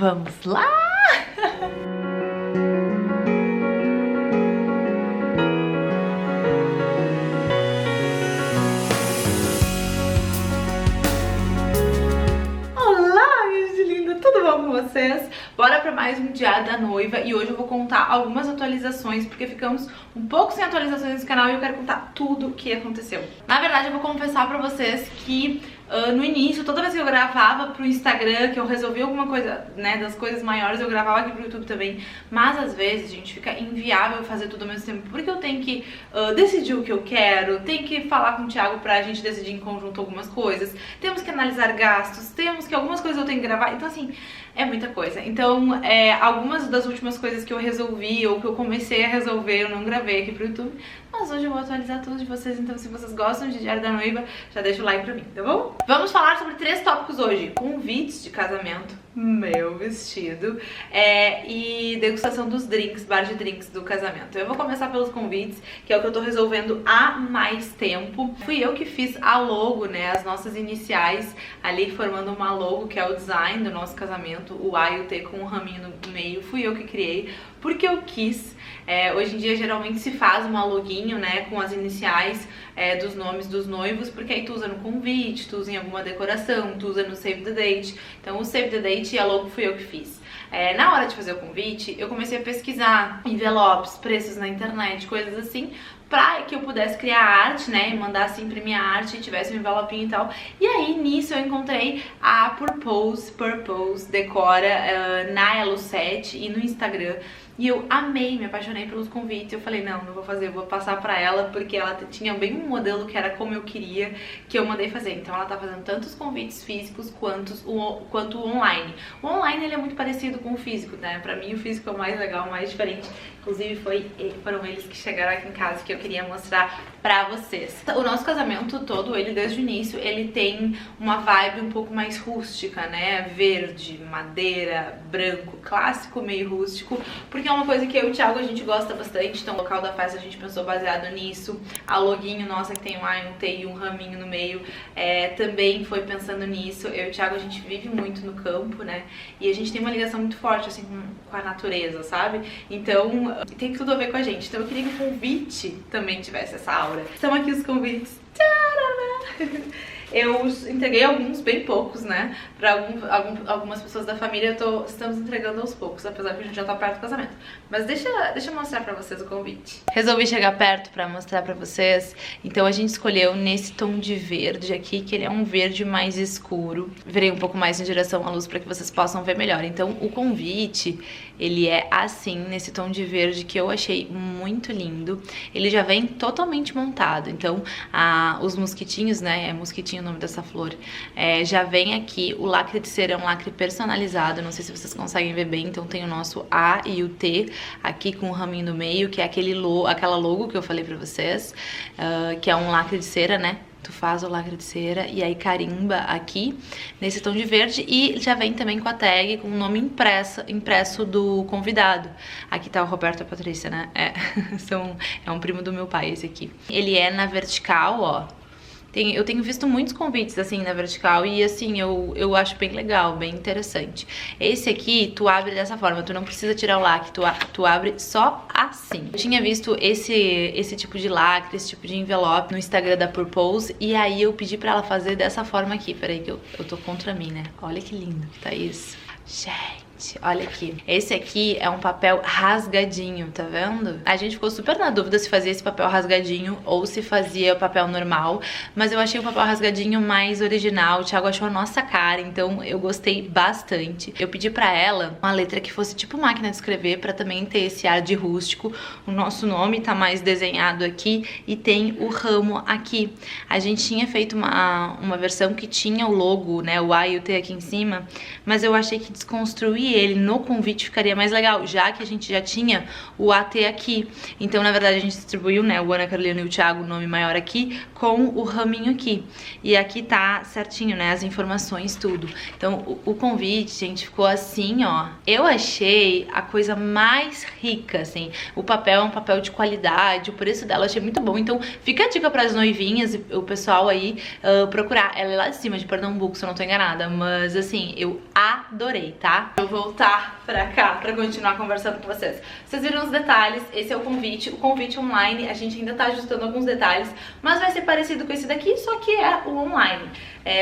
Vamos lá! Olá, minha gente linda, tudo bom com vocês? Bora pra mais um dia da noiva e hoje eu vou contar algumas atualizações, porque ficamos um pouco sem atualizações nesse canal e eu quero contar tudo o que aconteceu. Na verdade, eu vou confessar pra vocês que no início, toda vez que eu gravava pro Instagram, que eu resolvi alguma coisa, né, das coisas maiores, eu gravava aqui pro YouTube também. Mas às vezes, gente, fica inviável fazer tudo ao mesmo tempo, porque eu tenho que decidir o que eu quero, tenho que falar com o Thiago pra gente decidir em conjunto algumas coisas, temos que analisar gastos, temos que algumas coisas eu tenho que gravar, então assim, é muita coisa. Então, algumas das últimas coisas que eu resolvi ou que eu comecei a resolver, eu não gravei aqui pro YouTube, mas hoje eu vou atualizar tudo de vocês, então se vocês gostam de Diário da Noiva, já deixa o like pra mim, tá bom? Vamos falar sobre 3 tópicos hoje: convites de casamento, meu vestido, e degustação dos drinks, bar de drinks do casamento. Eu vou começar pelos convites, que é o que eu tô resolvendo há mais tempo. Fui eu que fiz a logo, né, as nossas iniciais ali formando uma logo, que é o design do nosso casamento, o A e o T com um raminho no meio. Fui eu que criei, porque eu quis. Hoje em dia geralmente se faz uma loguinho, né, com as iniciais dos nomes dos noivos, porque aí tu usa no convite, tu usa em alguma decoração, tu usa no save the date. Então o save the date e a logo fui eu que fiz. Na hora de fazer o convite, eu comecei a pesquisar envelopes, preços na internet, coisas assim, pra que eu pudesse criar arte, né, e mandar assim imprimir a arte e tivesse um envelopinho e tal. E aí, nisso, eu encontrei a Purpose Decora na Elo7 e no Instagram. E eu amei, me apaixonei pelos convites. Eu falei, não vou fazer, eu vou passar pra ela, porque ela tinha bem um modelo que era como eu queria, que eu mandei fazer. Então ela tá fazendo tanto os convites físicos quanto o online. O online, ele é muito parecido com o físico, né? Pra mim o físico é o mais legal, o mais diferente. Inclusive foram eles que chegaram aqui em casa, que eu queria mostrar pra vocês. O nosso casamento todo, ele desde o início, ele tem uma vibe um pouco mais rústica, né? Verde, madeira, branco, clássico, meio rústico, porque é uma coisa que eu e o Thiago a gente gosta bastante. Então o local da festa a gente pensou baseado nisso. A loguinho nossa que tem um A, um T e um raminho no meio também foi pensando nisso. Eu e o Thiago a gente vive muito no campo, né? E a gente tem uma ligação muito forte assim com a natureza, sabe? Então tem tudo a ver com a gente. Então eu queria que o convite também tivesse essa aura. Estão aqui os convites. Tcharana! Eu entreguei alguns, bem poucos, né? Pra algumas pessoas da família estamos entregando aos poucos, apesar que a gente já tá perto do casamento. Mas deixa eu mostrar pra vocês o convite. Resolvi chegar perto pra mostrar pra vocês. Então a gente escolheu nesse tom de verde aqui, que ele é um verde mais escuro. Virei um pouco mais em direção à luz pra que vocês possam ver melhor. Então o convite, ele é assim, nesse tom de verde, que eu achei muito lindo. Ele já vem totalmente montado. Então os mosquitinhos, né? É mosquitinho o nome dessa flor, já vem aqui. O lacre de cera é um lacre personalizado, não sei se vocês conseguem ver bem. Então tem o nosso A e o T aqui com o raminho no meio, que é aquela logo que eu falei pra vocês, que é um lacre de cera, né? Tu faz o lacre de cera e aí carimba aqui nesse tom de verde, e já vem também com a tag com o nome impresso do convidado. Aqui tá o Roberto e a Patrícia, né? É um primo do meu pai esse aqui. Ele é na vertical, ó. Eu tenho visto muitos convites assim na vertical e assim, eu acho bem legal, bem interessante. Esse aqui, tu abre dessa forma, tu não precisa tirar o lacre, tu abre só assim. Eu tinha visto esse tipo de lacre, esse tipo de envelope no Instagram da Purpose, e aí eu pedi pra ela fazer dessa forma aqui. Peraí que eu tô contra mim, né? Olha que lindo que tá isso. Gente, olha aqui. Esse aqui é um papel rasgadinho, tá vendo? A gente ficou super na dúvida se fazia esse papel rasgadinho ou se fazia o papel normal, mas eu achei o papel rasgadinho mais original. O Thiago achou a nossa cara, então eu gostei bastante. Eu pedi pra ela uma letra que fosse tipo máquina de escrever, pra também ter esse ar de rústico. O nosso nome tá mais desenhado aqui e tem o ramo aqui. A gente tinha feito uma versão que tinha o logo, né, o A e o T aqui em cima, mas eu achei que desconstruir ele no convite ficaria mais legal, já que a gente já tinha o AT aqui. Então, na verdade, a gente distribuiu, né, o Ana Carolina e o Thiago, o nome maior aqui, com o raminho aqui. E aqui tá certinho, né, as informações, tudo. Então, o convite, gente, ficou assim, ó. Eu achei a coisa mais rica, assim. O papel é um papel de qualidade, o preço dela eu achei muito bom. Então, fica a dica pras noivinhas e o pessoal aí procurar. Ela é lá de cima, de Pernambuco, se eu não tô enganada. Mas, assim, eu adorei, tá? Eu vou voltar pra cá pra continuar conversando com vocês. Vocês viram os detalhes, esse é o convite online, a gente ainda tá ajustando alguns detalhes, mas vai ser parecido com esse daqui, só que é o online.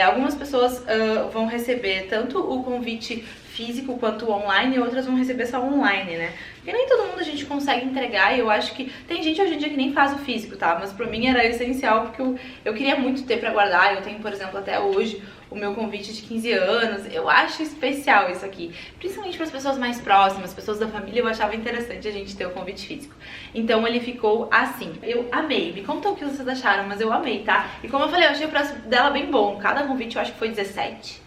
Algumas pessoas vão receber tanto o convite físico quanto o online, e outras vão receber só online, né? E nem todo mundo a gente consegue entregar, e eu acho que tem gente hoje em dia que nem faz o físico, tá? Mas pra mim era essencial, porque eu queria muito ter pra guardar. Eu tenho, por exemplo, até hoje o meu convite de 15 anos. Eu acho especial isso aqui, principalmente para as pessoas mais próximas, pessoas da família. Eu achava interessante a gente ter o convite físico. Então ele ficou assim. Eu amei. Me contam o que vocês acharam, mas eu amei, tá? E como eu falei, eu achei o preço dela bem bom. Cada convite eu acho que foi R$17,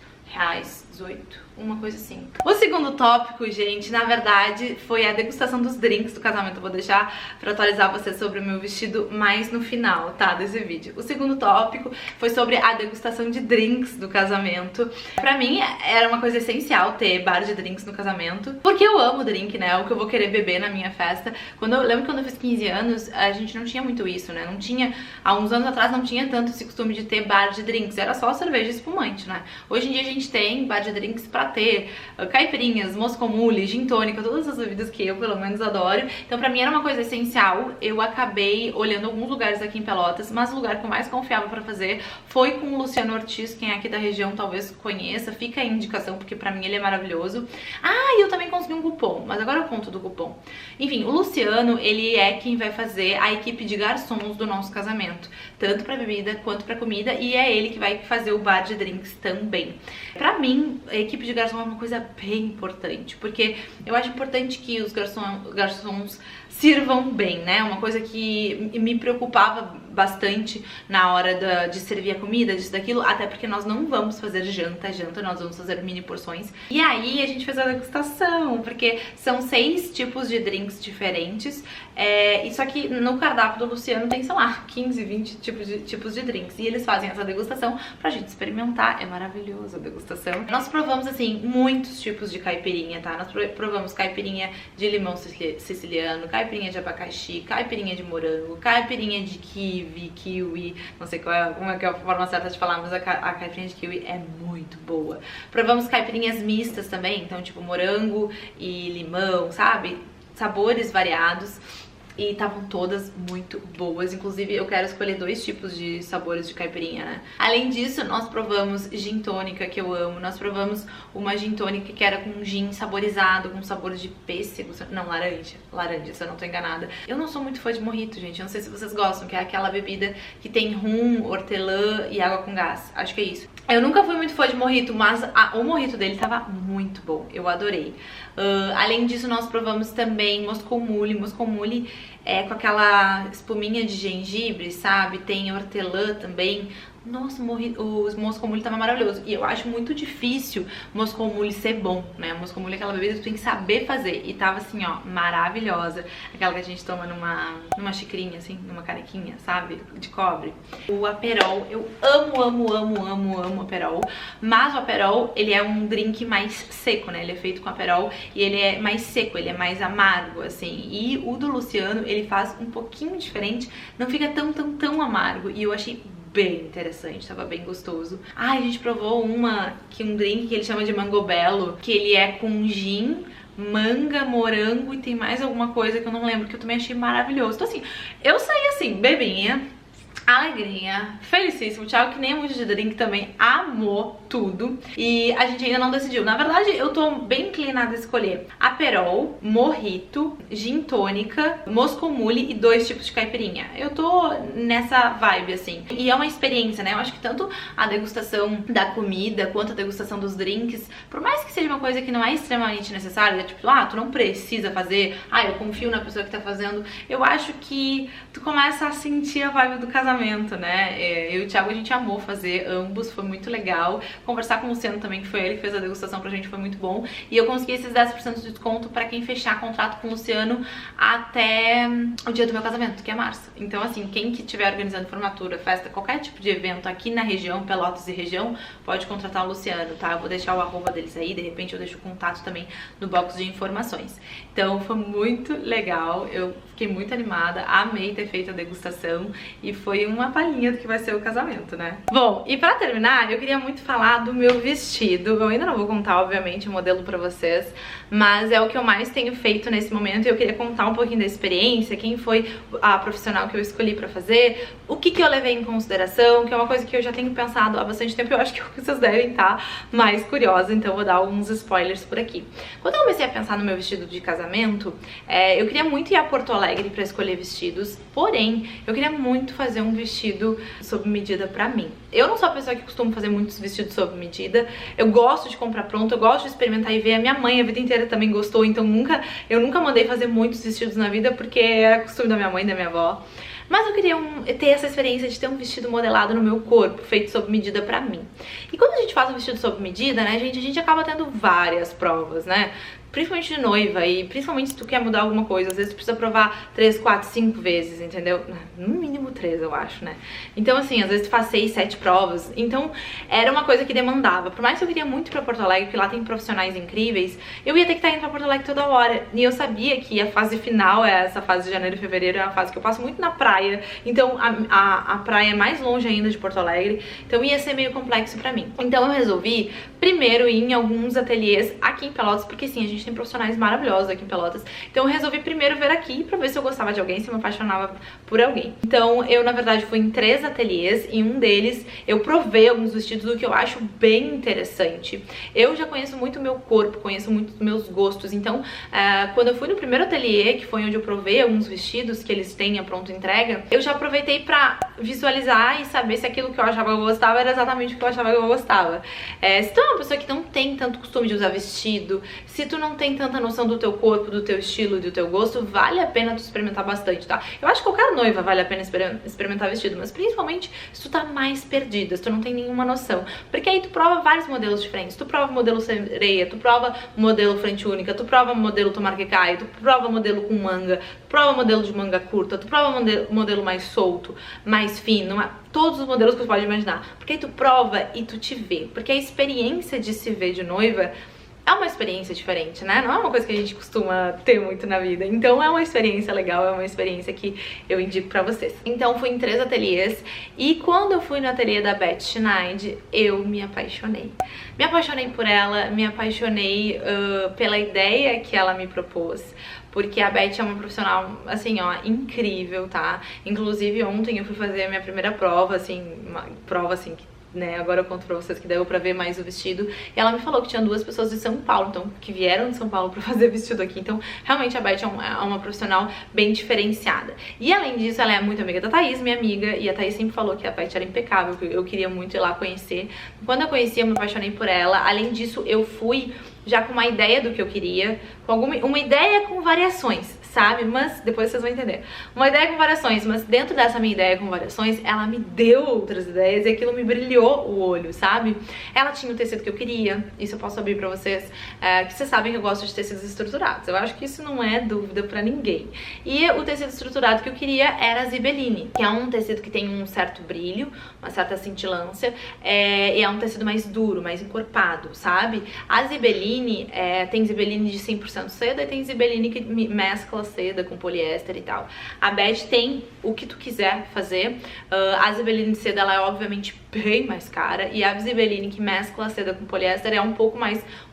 18, uma coisa assim. O segundo tópico, gente, na verdade, foi a degustação dos drinks do casamento. Eu vou deixar pra atualizar vocês sobre o meu vestido mais no final, tá, desse vídeo. O segundo tópico foi sobre a degustação de drinks do casamento. Pra mim, era uma coisa essencial ter bar de drinks no casamento, porque eu amo drink, né, é o que eu vou querer beber na minha festa. Lembro quando eu fiz 15 anos, a gente não tinha muito isso, né, não tinha, há uns anos atrás não tinha tanto esse costume de ter bar de drinks, era só cerveja e espumante, né. Hoje em dia a gente tem bar de drinks pra ter caipirinhas, Moscow Mule, gin tônica, todas as bebidas que eu pelo menos adoro. Então pra mim era uma coisa essencial. Eu acabei olhando alguns lugares aqui em Pelotas, mas o lugar que eu mais confiava pra fazer foi com o Luciano Ortiz. Quem é aqui da região talvez conheça, fica a indicação, porque pra mim ele é maravilhoso. Ah, e eu também consegui um cupom, mas agora eu conto do cupom. Enfim, o Luciano, ele é quem vai fazer a equipe de garçons do nosso casamento, tanto pra bebida quanto pra comida, e é ele que vai fazer o bar de drinks também. Pra mim, a equipe de garçom é uma coisa bem importante, porque eu acho importante que os garçons sirvam bem, né? Uma coisa que me preocupava bastante na hora de servir a comida, disso, daquilo, até porque nós não vamos fazer janta, nós vamos fazer mini porções. E aí a gente fez a degustação, porque são 6 tipos de drinks diferentes, isso aqui no cardápio do Luciano tem, sei lá, 15, 20 tipos de drinks, e eles fazem essa degustação pra gente experimentar. É maravilhoso a degustação. Nós provamos, assim, muitos tipos de caipirinha, tá? Nós provamos caipirinha de limão siciliano, caipirinha de abacaxi, caipirinha de morango, caipirinha de kiwi, não sei como é que é a forma certa de falar, mas a caipirinha de kiwi é muito boa. Provamos caipirinhas mistas também, então tipo morango e limão, sabe? Sabores variados. E estavam todas muito boas. Inclusive eu quero escolher 2 tipos de sabores de caipirinha, né? Além disso, nós provamos gin tônica, que eu amo. Nós provamos uma gin tônica que era com gin saborizado, com sabores de pêssego, não, laranja, se eu não tô enganada. Eu não sou muito fã de mojito, gente, eu não sei se vocês gostam, que é aquela bebida que tem rum, hortelã e água com gás. Acho que é isso. Eu nunca fui muito fã de mojito, mas o mojito dele tava muito bom, eu adorei. Além disso, nós provamos também Moscow Mule. Moscow Mule é com aquela espuminha de gengibre, sabe? Tem hortelã também. Nossa, o Moscow Mule tava maravilhoso. E eu acho muito difícil Moscow Mule ser bom, né? Moscow Mule é aquela bebida que tu tem que saber fazer. E tava assim, ó, maravilhosa. Aquela que a gente toma numa xicrinha, assim, numa canequinha, sabe? De cobre. O Aperol, eu amo Aperol. Mas o Aperol, ele é um drink mais seco, né? Ele é feito com Aperol e ele é mais seco, ele é mais amargo, assim. E o do Luciano, ele faz um pouquinho diferente. Não fica tão amargo. E eu achei bem interessante, tava bem gostoso. Ah, a gente provou um drink que ele chama de Mango Bello, que ele é com gin, manga, morango e tem mais alguma coisa que eu não lembro, que eu também achei maravilhoso. Então assim, eu saí assim, bebinha, alegrinha, felicíssimo. O Thiago, que nem muito de drink, também amou tudo. E a gente ainda não decidiu. Na verdade, eu tô bem inclinada a escolher Aperol, mojito, gin tônica, Moscow Mule e 2 tipos de caipirinha. Eu tô nessa vibe, assim. E é uma experiência, né? Eu acho que tanto a degustação da comida quanto a degustação dos drinks, por mais que seja uma coisa que não é extremamente necessária, tipo, tu não precisa fazer, eu confio na pessoa que tá fazendo, eu acho que tu começa a sentir a vibe do casamento, né? Eu e o Thiago, a gente amou fazer ambos, foi muito legal. Conversar com o Luciano também, que foi ele que fez a degustação pra gente, foi muito bom. E eu consegui esses 10% de desconto pra quem fechar contrato com o Luciano até o dia do meu casamento, que é março. Então assim, quem que estiver organizando formatura, festa, qualquer tipo de evento aqui na região, Pelotas e região, pode contratar o Luciano, tá? Eu vou deixar o arroba deles aí, de repente eu deixo o contato também no box de informações. Então foi muito legal, eu fiquei muito animada, amei ter feito a degustação e foi uma palhinha do que vai ser o casamento, né? Bom, e pra terminar, eu queria muito falar do meu vestido. Eu ainda não vou contar, obviamente, o modelo pra vocês, mas é o que eu mais tenho feito nesse momento e eu queria contar um pouquinho da experiência, quem foi a profissional que eu escolhi pra fazer, o que eu levei em consideração, que é uma coisa que eu já tenho pensado há bastante tempo e eu acho que vocês devem estar mais curiosos, então eu vou dar alguns spoilers por aqui. Quando eu comecei a pensar no meu vestido de casamento, eu queria muito ir a Porto Alegre pra escolher vestidos, porém, eu queria muito fazer um vestido sob medida pra mim. Eu não sou a pessoa que costuma fazer muitos vestidos sob medida, eu gosto de comprar pronto, eu gosto de experimentar e ver. A minha mãe a vida inteira também gostou, então eu nunca mandei fazer muitos vestidos na vida porque era costume da minha mãe e da minha avó. Mas eu queria ter essa experiência de ter um vestido modelado no meu corpo, feito sob medida pra mim. E quando a gente faz um vestido sob medida, né, gente, a gente acaba tendo várias provas, né? Principalmente de noiva e principalmente se tu quer mudar alguma coisa, às vezes tu precisa provar 3, 4, 5 vezes, entendeu? No mínimo 3, eu acho, né? Então assim, às vezes tu faz 6, 7 provas, então era uma coisa que demandava. Por mais que eu queria muito ir pra Porto Alegre, porque lá tem profissionais incríveis, eu ia ter que estar indo pra Porto Alegre toda hora. E eu sabia que a fase final, essa fase de janeiro e fevereiro, é uma fase que eu passo muito na praia, então a praia é mais longe ainda de Porto Alegre, então ia ser meio complexo pra mim. Então eu resolvi primeiro ir em alguns ateliês aqui em Pelotas, porque sim, a gente tem profissionais maravilhosos aqui em Pelotas. Então eu resolvi primeiro ver aqui pra ver se eu gostava de alguém, se eu me apaixonava por alguém. Então eu, na verdade, fui em 3 ateliês e em um deles eu provei alguns vestidos do que eu acho bem interessante. Eu já conheço muito o meu corpo, conheço muito os meus gostos, então quando eu fui no primeiro ateliê, que foi onde eu provei alguns vestidos que eles têm a pronta entrega, eu já aproveitei pra visualizar e saber se aquilo que eu achava que eu gostava era exatamente o que eu achava que eu gostava. Se tu é uma pessoa que não tem tanto costume de usar vestido, se tu não tem tanta noção do teu corpo, do teu estilo e do teu gosto, vale a pena tu experimentar bastante, tá? Eu acho que qualquer noiva vale a pena experimentar vestido, mas principalmente se tu tá mais perdida, se tu não tem nenhuma noção, porque aí tu prova vários modelos diferentes, tu prova modelo sereia, tu prova modelo frente única, tu prova modelo tomar que cai, tu prova modelo com manga, tu prova modelo de manga curta, tu prova modelo mais solto, mais fino, todos os modelos que tu pode imaginar, porque aí tu prova e tu te vê, porque a experiência de se ver de noiva é uma experiência diferente, né? Não é uma coisa que a gente costuma ter muito na vida. Então é uma experiência legal, é uma experiência que eu indico pra vocês. Então fui em 3 ateliês e quando eu fui no ateliê da Beth Schneid, eu me apaixonei. Me apaixonei por ela, me apaixonei pela ideia que ela me propôs. Porque a Beth é uma profissional, assim, ó, incrível, tá? Inclusive ontem eu fui fazer a minha primeira prova, assim, uma prova, assim, que né, agora eu conto pra vocês que deu pra ver mais o vestido. E ela me falou que tinha 2 pessoas de São Paulo, então, que vieram de São Paulo pra fazer vestido aqui. Então, realmente a Beth é uma profissional bem diferenciada. E além disso, ela é muito amiga da Thaís, minha amiga. E a Thaís sempre falou que a Beth era impecável, que eu queria muito ir lá conhecer. Quando eu conheci, eu me apaixonei por ela. Além disso, eu fui já com uma ideia do que eu queria, com uma ideia com variações, sabe? Mas depois vocês vão entender. Uma ideia com variações, mas dentro dessa minha ideia com variações, ela me deu outras ideias e aquilo me brilhou o olho, sabe? Ela tinha o tecido que eu queria, isso eu posso abrir pra vocês, que vocês sabem que eu gosto de tecidos estruturados. Eu acho que isso não é dúvida pra ninguém. E o tecido estruturado que eu queria era a Zibeline, que é um tecido que tem um certo brilho, uma certa cintilância, e é um tecido mais duro, mais encorpado, sabe? A Zibeline, tem Zibeline de 100% seda e tem Zibeline que mescla seda com poliéster e tal. A Beth tem o que tu quiser fazer. A Zibeline de seda, ela é obviamente bem mais cara, e a Zibeline que mescla a seda com poliéster é um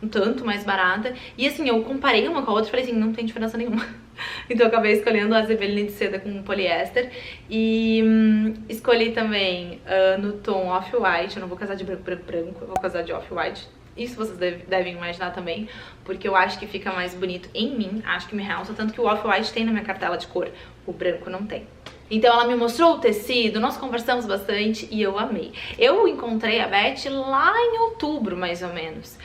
tanto mais barata. E assim, eu comparei uma com a outra e falei assim, não tem diferença nenhuma. Então eu acabei escolhendo a Zibeline de seda com poliéster e escolhi também no tom off-white. Eu não vou casar de branco, eu vou casar de off-white. Isso vocês devem imaginar também, porque eu acho que fica mais bonito em mim, acho que me realça, tanto que o off-white tem na minha cartela de cor, o branco não tem. Então ela me mostrou o tecido, nós conversamos bastante e eu amei. Eu encontrei a Beth lá em outubro, mais ou menos.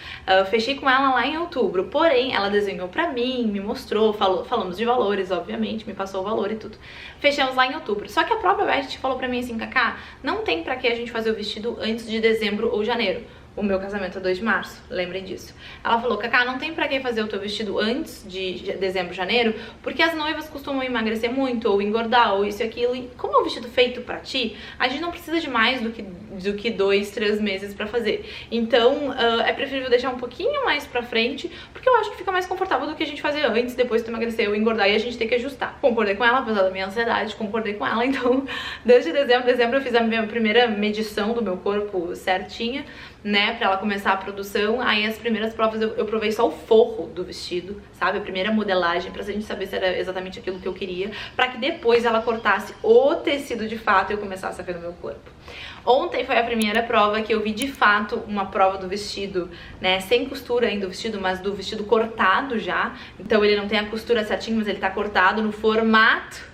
Fechei com ela lá em outubro, porém ela desenhou pra mim, me mostrou, falamos de valores, obviamente, me passou o valor e tudo. Fechamos lá em outubro. Só que a própria Beth falou pra mim assim, Cacá, não tem pra que a gente fazer o vestido antes de dezembro ou janeiro. o meu casamento é 2 de março, lembrem disso. Ela falou, Cacá, não tem pra que fazer o teu vestido antes de dezembro, janeiro, porque as noivas costumam emagrecer muito, ou engordar, ou isso e aquilo, e como é um vestido feito pra ti, a gente não precisa de mais do que 2, 3 meses pra fazer. Então, é preferível deixar um pouquinho mais pra frente, porque eu acho que fica mais confortável do que a gente fazer antes, depois tu emagrecer ou engordar, e a gente tem que ajustar. Concordei com ela, apesar da minha ansiedade, concordei com ela, então, desde dezembro eu fiz a minha primeira medição do meu corpo certinha, né, pra ela começar a produção. Aí as primeiras provas eu provei só o forro do vestido, sabe, a primeira modelagem, pra gente saber se era exatamente aquilo que eu queria, pra que depois ela cortasse o tecido de fato e eu começasse a ver no meu corpo. Ontem foi a primeira prova que eu vi de fato uma prova do vestido, né, sem costura ainda do vestido, mas do vestido cortado já, então ele não tem a costura certinho, mas ele tá cortado no formato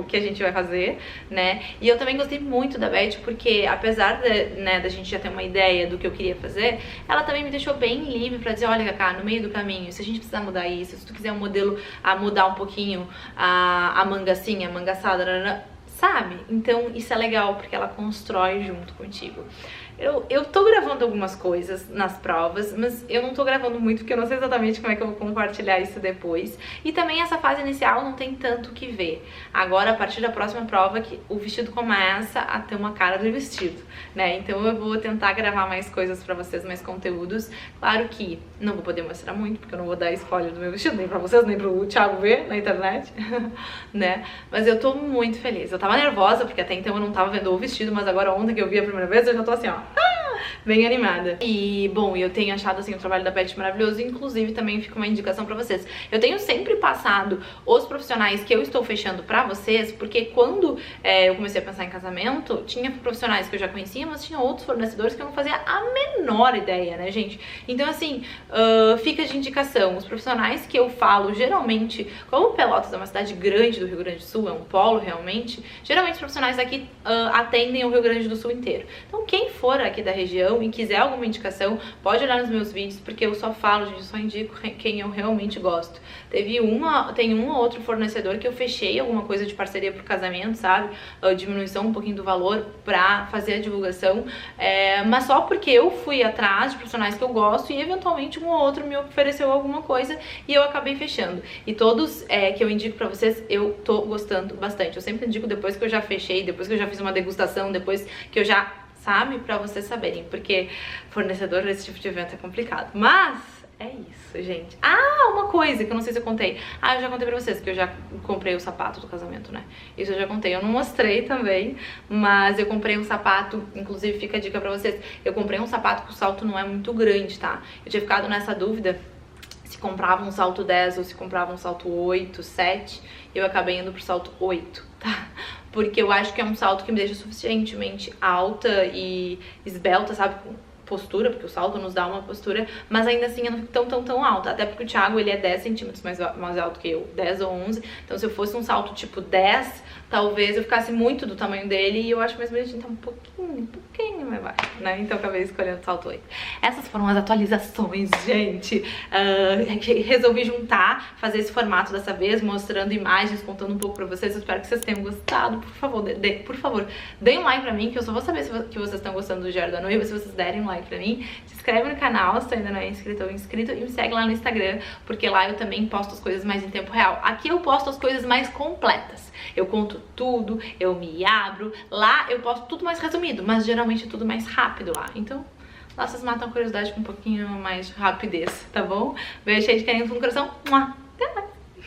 que a gente vai fazer, né? E eu também gostei muito da Beth, porque apesar da gente já ter uma ideia do que eu queria fazer, ela também me deixou bem livre pra dizer, olha, Cacá, no meio do caminho, se a gente precisar mudar isso, se tu quiser um modelo a mudar um pouquinho a manga assim, a manga assada, sabe? Então isso é legal, porque ela constrói junto contigo. Eu tô gravando algumas coisas nas provas, mas eu não tô gravando muito porque eu não sei exatamente como é que eu vou compartilhar isso depois. E também essa fase inicial não tem tanto o que ver. Agora, a partir da próxima prova, que o vestido começa a ter uma cara do vestido, né? Então eu vou tentar gravar mais coisas pra vocês, mais conteúdos. Claro que não vou poder mostrar muito, porque eu não vou dar spoiler do meu vestido, nem pra vocês, nem pro Thiago ver na internet, né? Mas eu tô muito feliz. Eu tava nervosa, porque até então eu não tava vendo o vestido, mas agora ontem que eu vi a primeira vez, eu já tô assim, ó, bem animada. E, bom, eu tenho achado, assim, o trabalho da Beth maravilhoso. Inclusive, também fica uma indicação pra vocês. Eu tenho sempre passado os profissionais que eu estou fechando pra vocês, porque quando eu comecei a pensar em casamento, tinha profissionais que eu já conhecia, mas tinha outros fornecedores que eu não fazia a menor ideia, né, gente? Então, assim, fica de indicação. Os profissionais que eu falo, geralmente, como Pelotas é uma cidade grande do Rio Grande do Sul, é um polo, realmente, geralmente os profissionais aqui atendem o Rio Grande do Sul inteiro. Então, quem for aqui da região e quiser alguma indicação, pode olhar nos meus vídeos, porque eu só falo, gente, eu só indico quem eu realmente gosto. Tem um ou outro fornecedor que eu fechei alguma coisa de parceria pro casamento, sabe? Diminuição um pouquinho do valor pra fazer a divulgação, mas só porque eu fui atrás de profissionais que eu gosto e eventualmente um ou outro me ofereceu alguma coisa e eu acabei fechando. E todos que eu indico pra vocês, eu tô gostando bastante. Eu sempre indico depois que eu já fechei, depois que eu já fiz uma degustação, depois que eu já... sabe? Pra vocês saberem, porque fornecedor desse tipo de evento é complicado. Mas é isso, gente. Ah, uma coisa que eu não sei se eu contei. Ah, eu já contei pra vocês que eu já comprei o sapato do casamento, né? Isso eu já contei. Eu não mostrei também, mas eu comprei um sapato, inclusive fica a dica pra vocês. Eu comprei um sapato que o salto não é muito grande, tá? Eu tinha ficado nessa dúvida se comprava um salto 10 ou se comprava um salto 8, 7. Eu acabei indo pro salto 8, tá? Porque eu acho que é um salto que me deixa suficientemente alta e esbelta, sabe? Com postura, porque o salto nos dá uma postura, mas ainda assim eu não fico tão alta. Até porque o Thiago, ele é 10 centímetros mais alto que eu, 10 ou 11. Então se eu fosse um salto tipo 10, talvez eu ficasse muito do tamanho dele e eu acho mais bonitinho, então um pouquinho mais baixo, né? Então eu acabei escolhendo o salto 8. Essas foram as atualizações, gente. Resolvi juntar, fazer esse formato dessa vez, mostrando imagens, contando um pouco pra vocês. Eu espero que vocês tenham gostado. Por favor, deem um like pra mim, que eu só vou saber que vocês estão gostando do Diário da Noiva se vocês derem um like pra mim. Se inscreve no canal se tu ainda não é inscrito ou inscrito e me segue lá no Instagram, porque lá eu também posto as coisas mais em tempo real. Aqui eu posto as coisas mais completas. Eu conto tudo, eu me abro. Lá eu posto tudo mais resumido, mas geralmente é tudo mais rápido lá. Então, lá vocês matam a curiosidade com um pouquinho mais rapidez, tá bom? Beijo cheio de carinho no coração.